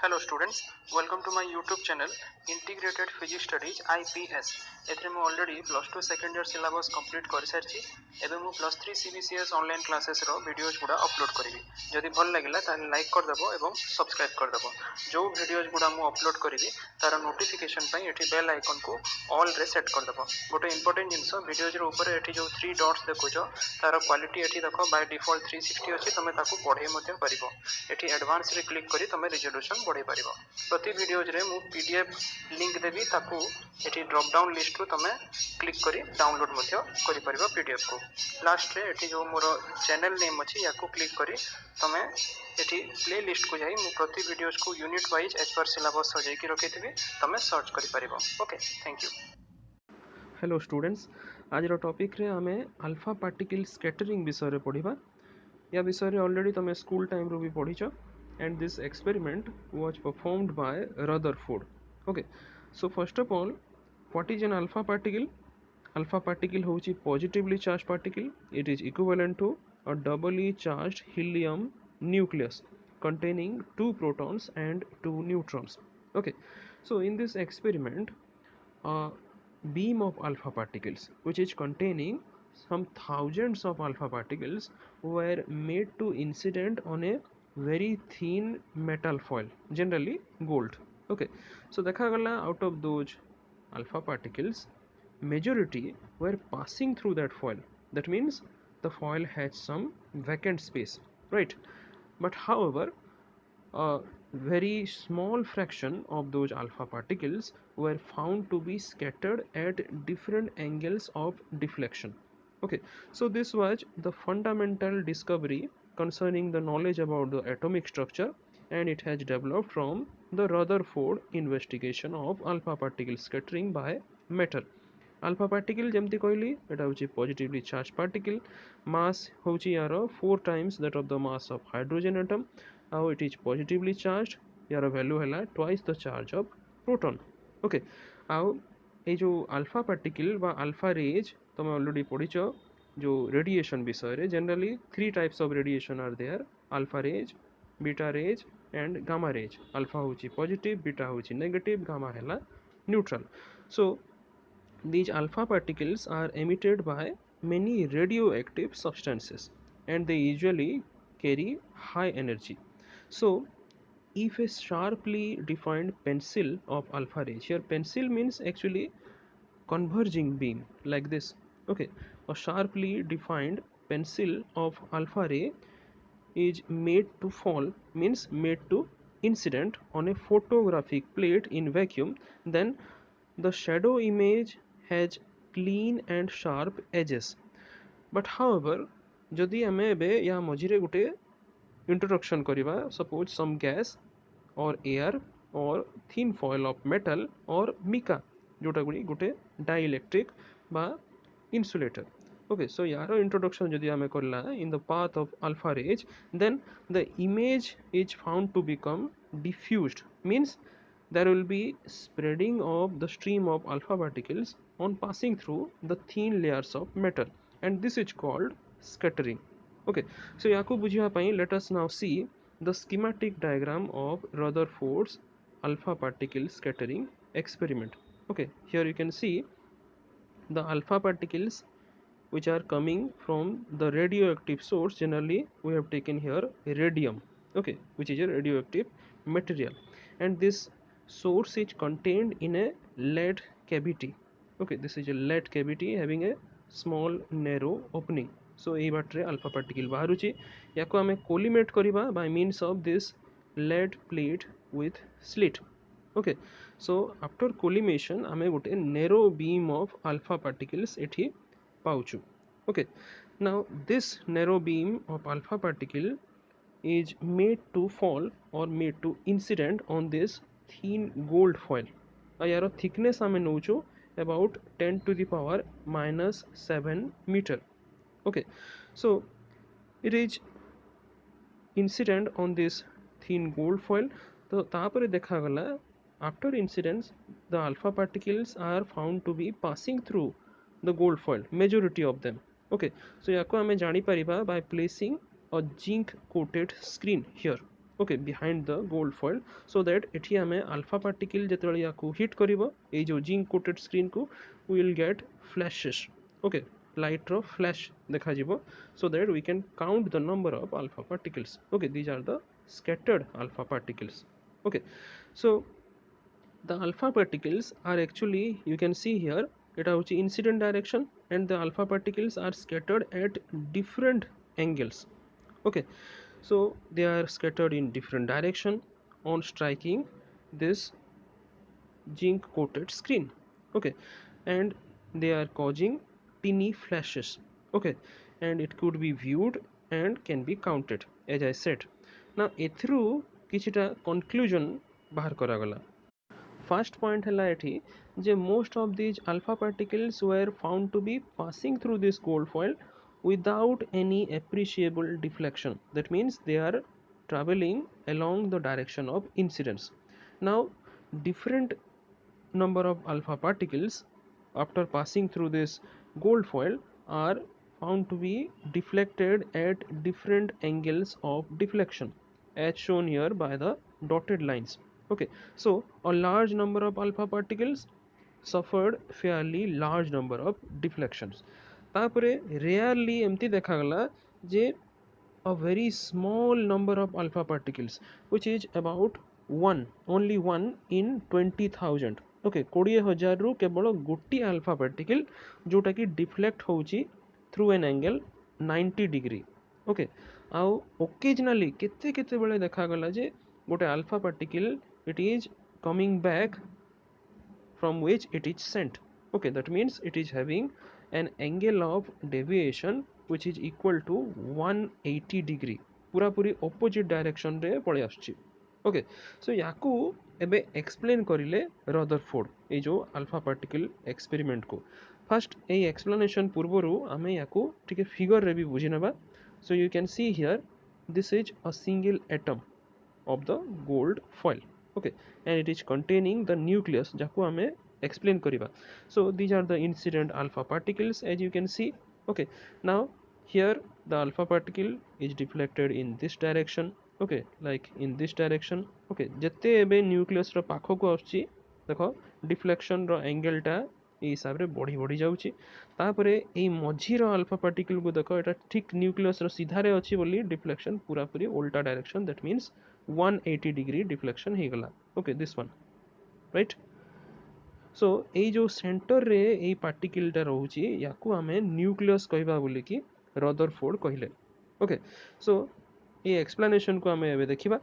Hello students, welcome to my YouTube channel Integrated Physics Studies IPS. एथरे मु already plus 2 second year syllabus complete कर सारछि एबे मु plus 3 CBCS online classes रो videos गुडा upload करिवि जदि भल लागिला ताले लाइक कर देबो एवं सब्सक्राइब कर देबो जो वीडियोज गुडा मु अपलोड करिवि तार नोटिफिकेशन पई एठी बेल आइकन को ऑल रे सेट कर देबो गोटे इंपोर्टेंट जिंस वीडियोज रो ऊपर एठी जो 3 डॉट्स देखुछो तार क्वालिटी एठी देखो बाय डिफॉल्ट 360 अछि तमे ताकू पढे मध्ये परिबो एठी एडवांस रे क्लिक करी तमे रिजोल्यूशन बढ़े परिबो प्रति वीडियोज रे मु पीडीएफ लिंक देबी ताकू एठी ड्रॉप डाउन लिस्ट रो तमे क्लिक करी डाउनलोड मध्ये करि परिबो पीडीएफ को लास्ट रे एठी जो मोर चैनल नेम अछि याकू क्लिक करी तमे एठी प्ले लिस्ट को जाई मु प्रति वीडियोज को unit wise as per syllabus सजाई की रखिथिबी तमे सर्च करि परिबो okay thank you hello students आज रो टॉपिक रे हमें अल्फा पार्टिकल स्कैटरिंग विषय रे पढिबा या विषय रे ऑलरेडी तमे स्कूल टाइम रो भी पढिछो and this experiment was performed by Rutherford. Okay, so first of all, what is an alpha particle? Alpha particle होची positively charged particle. It is equivalent to a doubly charged helium nucleus containing 2 protons and 2 neutrons. Okay, so in this experiment, a beam of alpha particles which is containing some thousands of alpha particles were made to incident on a very thin metal foil, generally gold. Okay, so dekha gala out of those alpha particles majority were passing through that foil. That means the foil had some vacant space, right? But however, a very small fraction of those alpha particles were found to be scattered at different angles of deflection. Okay, so this was the fundamental discovery concerning the knowledge about the atomic structure, and it has developed from the Rutherford investigation of alpha particle scattering by matter. Alpha particle जेमती कहली एटा होची positively charged particle, mass होची यार 4 times that of the mass of hydrogen atom. Now it is positively charged, यार value है twice the charge of proton. Okay, now ये जो alpha particle व alpha rays तुम already पढ़िଛ जो रेडिएशन विषय रे generally 3 types of radiation are there alpha rays beta rays and gamma rays alpha होची पॉजिटिव बीटा होची नेगेटिव गामा हैला neutral so these alpha particles are emitted by many radioactive substances and they usually carry high energy. So if a sharply defined pencil of alpha rays, here pencil means actually converging beam like this. Okay, a sharply defined pencil of alpha ray is made to fall, means made to incident on a photographic plate in vacuum, then the shadow image has clean and sharp edges. But however, जदि आमे एबे या मझिरे गुटे introduction करिबा suppose some gas और air और thin foil of metal और मिका जोटा गुडी गुटे dielectric बा insulator. Okay, so yaro introduction jodi ame korla in the path of alpha rays, then the image is found to become diffused, means there will be spreading of the stream of alpha particles on passing through the thin layers of metal, and this is called scattering. Okay, so yaku bujhiba pai let us now see the schematic diagram of Rutherford's alpha particle scattering experiment. Okay, here you can see the alpha particles which are coming from the radioactive source. Generally we have taken here radium, okay, which is a radioactive material, and this source is contained in a lead cavity. Okay, this is a lead cavity having a small narrow opening. So ei batre alpha particle baharuchi, yaku ame collimate kariba by means of this lead plate with slit. Okay, so after collimation ame gote narrow beam of alpha particles ethi pauchu. Okay, now this narrow beam of alpha particle is made to fall or made to incident on this thin gold foil. Yaro thickness ame nouchu about 10 to the power minus 7 meter. Okay, so it is incident on this thin gold foil. तो तापरे देखा गला after incidence the alpha particles are found to be passing through the gold foil, majority of them. Okay, so याको हमें जानी परिबा by placing a zinc coated screen here. Okay behind the gold foil so that एठी आमे alpha particle जेतबेले याकू hit करिवो ए जो जिंक कोटेड स्क्रीन को we will get flashes okay light रो फ्लैश देखा जिवो so that we can count the number of alpha particles okay these are the scattered alpha particles okay so the alpha particles are actually you can see here it is incident direction and the alpha particles are scattered at different angles okay so they are scattered in different direction on striking this zinc coated screen okay and they are causing teeny flashes okay and it could be viewed and can be counted as I said now ethru kichita conclusion bahar karagala first point hela ethi je most of these alpha particles were found to be passing through this gold foil without any appreciable deflection that means they are traveling along the direction of incidence now different number of alpha particles after passing through this gold foil are found to be deflected at different angles of deflection as shown here by the dotted lines okay so a large number of alpha particles suffered fairly large number of deflections तापरे rarely एमती देखागला जे a very small number of alpha particles which is about one only one in 20,000 okay 20,000 रू केवल गोटी alpha particle जोटा कि deflect होची through an angle 90 degree okay आउ occasionally केते केते बेले देखा गला जे गोटे alpha particle it is coming back from which it is sent okay that means it is having an angle of deviation which is equal to 180 degree पूरा पूरी opposite direction रे पळे आछी ओके सो याकू एबे एक्सप्लेन करिले Rutherford ए जो alpha particle experiment को first A explanation पूर्वरु आमे याकू ठीक फिगर रे भी बुझी नबा so you can see here this is a single atom of the gold foil okay and it is containing the nucleus jaku ame explain kariba so these are the incident alpha particles as you can see okay now here the alpha particle is deflected in this direction okay like in this direction okay jette ebe nucleus ro pakho ko aschi देखो deflection रो angle टा ए हिसाब रे बढ़ी बढ़ी जाउची तापरे ए मझी रो alpha particle को देखो एटा ठीक न्यूक्लियस रो सीधा रे अछि बोली डिफ्लेक्शन पूरा पूरी उल्टा direction that means 180 degree deflection हे गला okay this one right so ए जो सेंटर रे ए पार्टिकल टा रहउची याकू हमें न्यूक्लियस कहबा बोली कि रदरफोर्ड कहिले ओके सो ए एक्सप्लेनेशन को हमें एबे देखिबा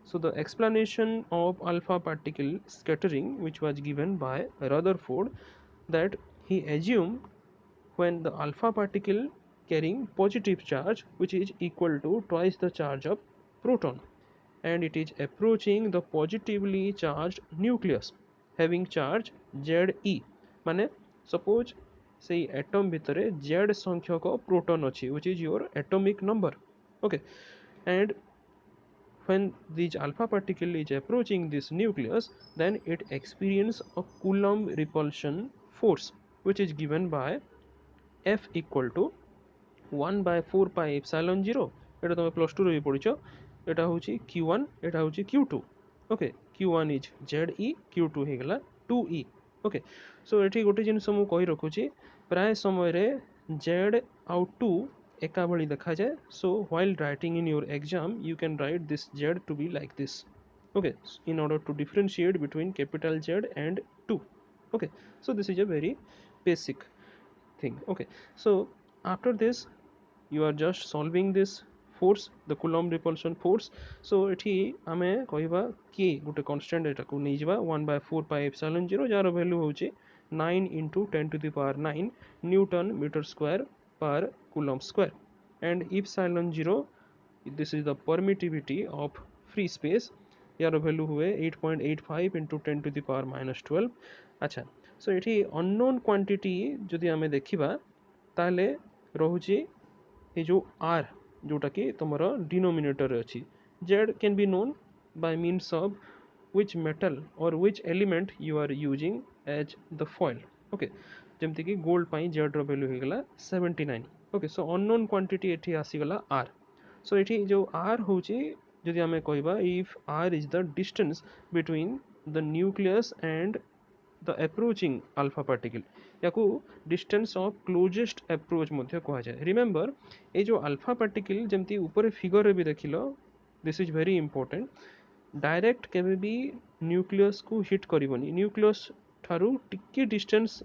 So the explanation of alpha particle scattering which was given by Rutherford that he assumed when the alpha particle carrying positive charge which is equal to twice the charge of proton and it is approaching the positively charged nucleus having charge Ze माने suppose say atom भितरे Z संख्यक proton अछि which is your atomic number okay and when this alpha particle is approaching this nucleus then it experiences a Coulomb repulsion force which is given by F equal to 1 by 4 pi epsilon 0 এটা তুমি plus 2 রে পড়িছো এটা হচ্ছে q1 এটা হচ্ছে q2 okay q1 is ze q2 হে গলা 2e okay so एठी गोटे जिनस मु कहि रखुची प्राय समय रे z आउ 2 एका भली देखा जाए so while writing in your exam you can write this z to be like this okay in order to differentiate between capital Z and 2 okay so this is a very basic thing okay so after this you are just solving this force the Coulomb repulsion force so एठी आमे कहिबा k गोटे constant एटा को नै जिबा 1 by 4 pi epsilon 0 jar value होची 9 into 10 to the power 9 newton meter square per coulomb square and epsilon 0 this is the permittivity of free space यार value हुए 8.85 into 10 to the power minus 12 अच्छा so एठी unknown quantity जदि आमे देखिबा ताले रहुची ये जो r जोटा कि तुमरा डिनोमिनेटर अछि z can be known by means of which metal or which element you are using as the foil okay जेमति कि गोल्ड पाई z रो वैल्यू हे गला 79 okay so unknown quantity एठी आसी गला r so एठी जो r होची जदि आमे कहबा if r is the distance between the nucleus and the approaching alpha particle याकू distance of closest approach मध्य कहा जाए. Remember ये जो alpha particle जमती ऊपर फिगर रे भी देखिलो, this is very important. Direct केबे भी न्यूक्लियस को हिट करिवनी, न्यूक्लियस ठारू टिके डिस्टेंस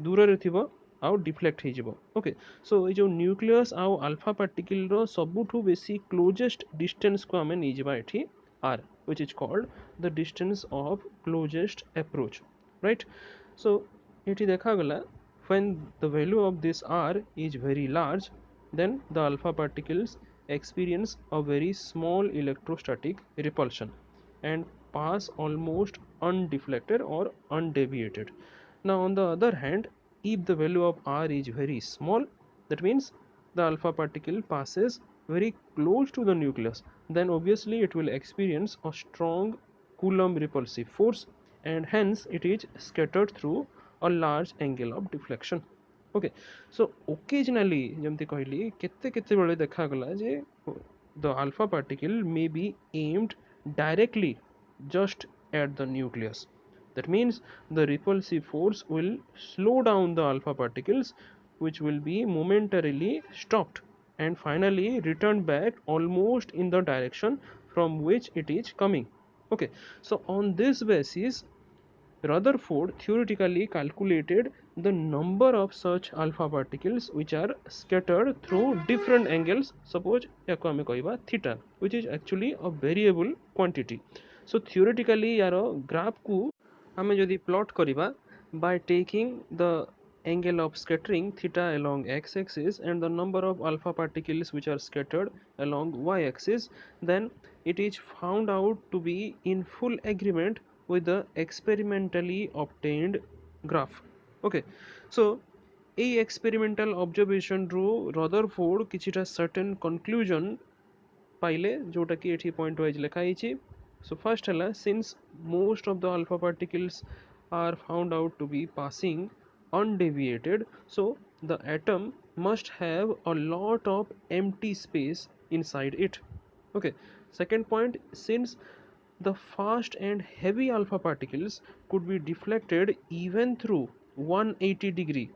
दूर रे थिबो आउ डिफ्लेक्ट हे जिवो. ओके, सो ये जो न्यूक्लियस आउ अल्फा पार्टिकल रो सबुठु बेसी क्लोजेस्ट डिस्टेंस को हमें नै जिबा एठी r, which is called the distance of closest approach, right? So एठी देखा गला when the value of this r is very large, then the alpha particles experience a very small electrostatic repulsion and pass almost undeflected or undeviated. Now on the other hand, if the value of r is very small, that means the alpha particle passes very close to the nucleus, then obviously it will experience a strong Coulomb repulsive force and hence it is scattered through a large angle of deflection. Okay, so occasionally जमती कहली केते केते बेले देखा गला जे the alpha particle may be aimed directly just at the nucleus. That means the repulsive force will slow down the alpha particles, which will be momentarily stopped and finally return back almost in the direction from which it is coming. Okay, so on this basis Rutherford theoretically calculated the number of such alpha particles which are scattered through different angles. Suppose याको आमे कहबा theta, which is actually a variable quantity. So theoretically यारो graph को आमे जदि plot करिबा by taking the angle of scattering theta along x-axis and the number of alpha particles which are scattered along y-axis, then it is found out to be in full agreement with the experimentally obtained graph. Okay, so এই experimental observation ରୁ Rutherford किछिटा certain conclusion पाइले जोटा कि एठी point wise लिखा ହେଇଛି. So first हला, since most of the alpha particles are found out to be passing undeviated, so the atom must have a lot of empty space inside it. Okay, second point, since the fast and heavy alpha particles could be deflected even through 180 degree.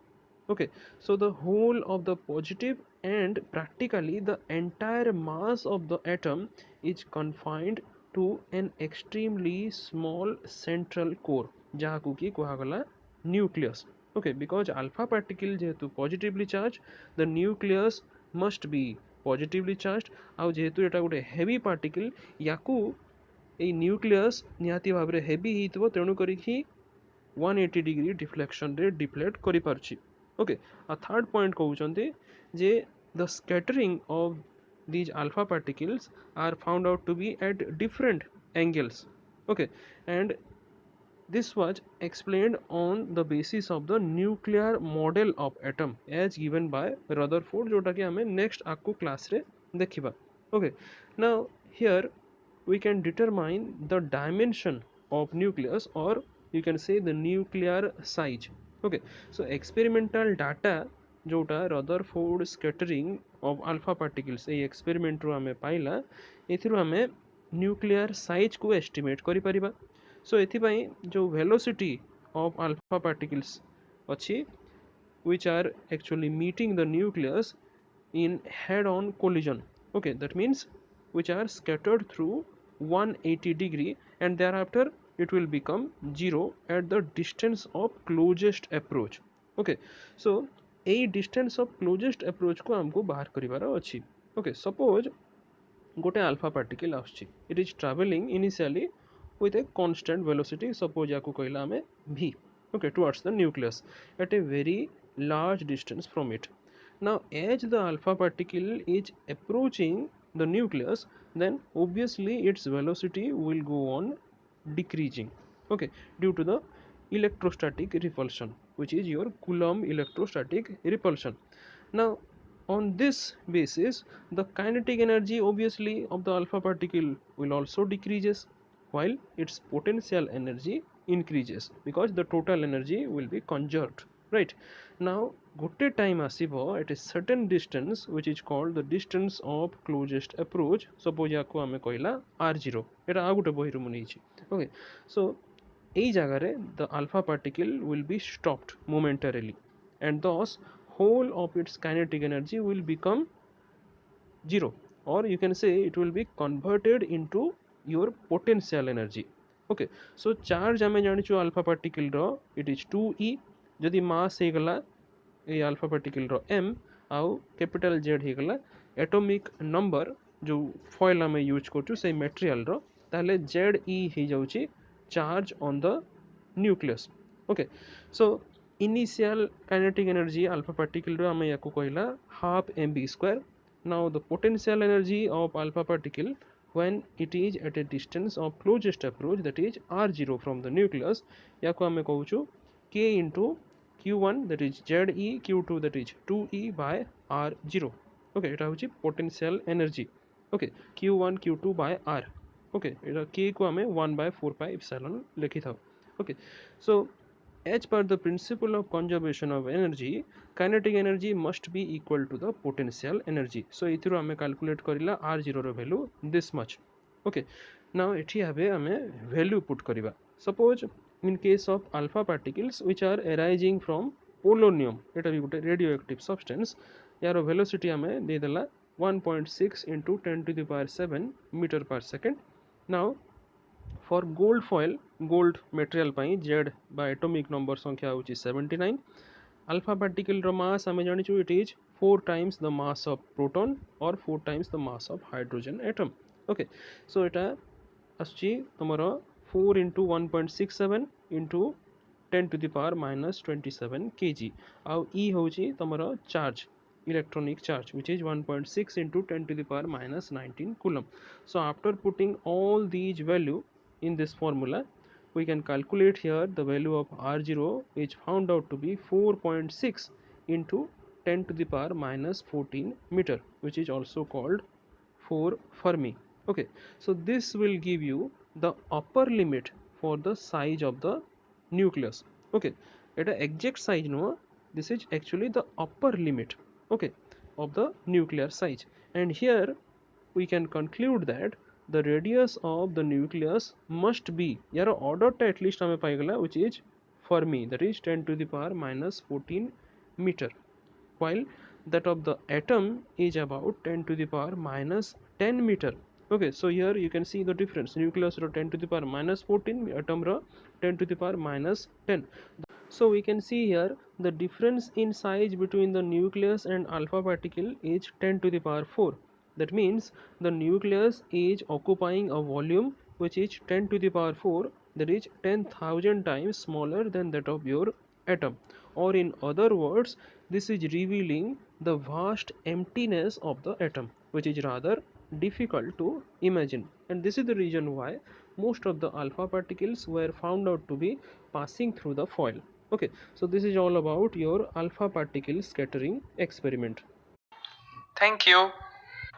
Okay, so the whole of the positive and practically the entire mass of the atom is confined to an extremely small central core jahaku ki kuhagala nucleus. Okay, because alpha particle jehetu positively charged, the nucleus must be positively charged. ଆଉ ଯେହେତୁ ଏଟା ଗୋଟେ heavy particle, याकू এই nucleus निहाती भाव में heavy ହେଇଥିବ, ତେଣୁ କରିକି 180 डिग्री डिफ्लेक्शन रे डिफ्लेक्ट करि पारछि. ओके, आ थर्ड पॉइंट कहउचंती जे the scattering of these alpha particles are found out to be at different angles. Okay, and this was explained on the basis of the nuclear model of atom as given by Rutherford, जोटा कि हमें next आकु class रे देखिबा. Okay, now here we can determine the dimension of nucleus, or you can say the nuclear size. Okay, so experimental data जोटा Rutherford scattering of alpha particles A experiment रो हमें पाइला, एथिरो हमें nuclear size को estimate करि परिबा. So एथिपाई जो velocity of alpha particles अछि which are actually meeting the nucleus in head-on collision. Okay, that means which are scattered through 180 degree and thereafter it will become zero at the distance of closest approach. Okay, so a distance of closest approach को हमको बाहर करिवार अछि. Okay, suppose गोटे alpha particle आउछि, it is traveling initially with a constant velocity, suppose याको कहला हमें v, okay, towards the nucleus at a very large distance from it. Now as the alpha particle is approaching the nucleus, then obviously its velocity will go on decreasing, okay, due to the electrostatic repulsion, which is your Coulomb electrostatic repulsion. Now on this basis the kinetic energy obviously of the alpha particle will also decreases while its potential energy increases because the total energy will be conserved. right? Now ଗୋଟେ time ଆସିବ at a certain distance which is called the distance of closest approach. suppose ୟାକୁ ଆମେ କହିଲା r0, ଏଟା ଆଉ ଗୋଟେ ବହିରୁ ମୁଁ ନେଇଛି। okay, so এই জায়গাରେ the alpha particle will be stopped momentarily and thus whole of its kinetic energy will become zero, or you can say it will be converted into your potential energy. okay, so charge ଆମେ ଜାଣିଛୁ alpha particle ର it is 2e, ଯଦି mass ହେଇଗଲା এই alpha particle ର m ଆଉ capital Z ହେଇଗଲା atomic number जो foil ଆମେ यूज କରୁଛୁ ସେଇ material ର, ତାହେଲେ Ze ହେଇଯାଉଛି charge on the nucleus. okay, so initial kinetic energy alpha particle रो ଆମେ ୟାକୁ କହିଲା half mv square. now the potential energy of alpha particle when it is at a distance of closest approach, that is r0 from the nucleus, ୟାକୁ ଆମେ କହୁଛୁ k into q1 that is Ze, q2 that is 2e by r0. okay, এটা হচ্ছে potential energy. okay, q1 q2 by r. okay, এটা k को ଆମେ 1 by 4 pi epsilon লিখিଥାଉ। okay, so as per the principle of conservation of energy, kinetic energy must be equal to the potential energy. so ଏଥିରୁ ଆମେ calculate କରିଲା r0 ର value this much. okay, now ଏଠି ଆମେ value put କରିବା। suppose in case of alpha particles which are arising from polonium, এটা ବି ଗୋଟେ radioactive substance, यार velocity ଆମେ ଦେଇଦେଲା 1.6 into 10 to the power 7 meter per second. now for gold foil, gold material ପାଇଁ Z by atomic number संख्या होची 79. alpha particle ର mass ଆମେ ଜାଣିଛୁ it is 4 times the mass of proton or 4 times the mass of hydrogen atom. okay, so এটা আসଛି ତମର 4 into 1.67 into 10 to the power minus 27 kg ଆଉ E होची ତମର charge, electronic charge, which is 1.6 into 10 to the power minus 19 coulomb. so after putting all these value in this formula, we can calculate here the value of r0 is found out to be 4.6 into 10 to the power minus 14 meter, which is also called 4 Fermi. okay, so this will give you the upper limit for the size of the nucleus. okay, এটা exact size no, this is actually the upper limit, okay, of the nuclear size. and here we can conclude that the radius of the nucleus must be यार order टा at least हमें पाएगा which is Fermi, that is 10 to the power minus 14 meter, while that of the atom is about 10 to the power minus 10 meter. okay, so here you can see the difference, nucleus ro 10 to the power minus 14, atom ro 10 to the power minus 10. so we can see here the difference in size between the nucleus and alpha particle is 10 to the power 4. that means the nucleus is occupying a volume which is 10 to the power 4, that is 10,000 times smaller than that of your atom, or in other words this is revealing the vast emptiness of the atom, which is rather difficult to imagine. and this is the reason why most of the alpha particles were found out to be passing through the foil. okay, so this is all about your alpha particle scattering experiment. Thank you.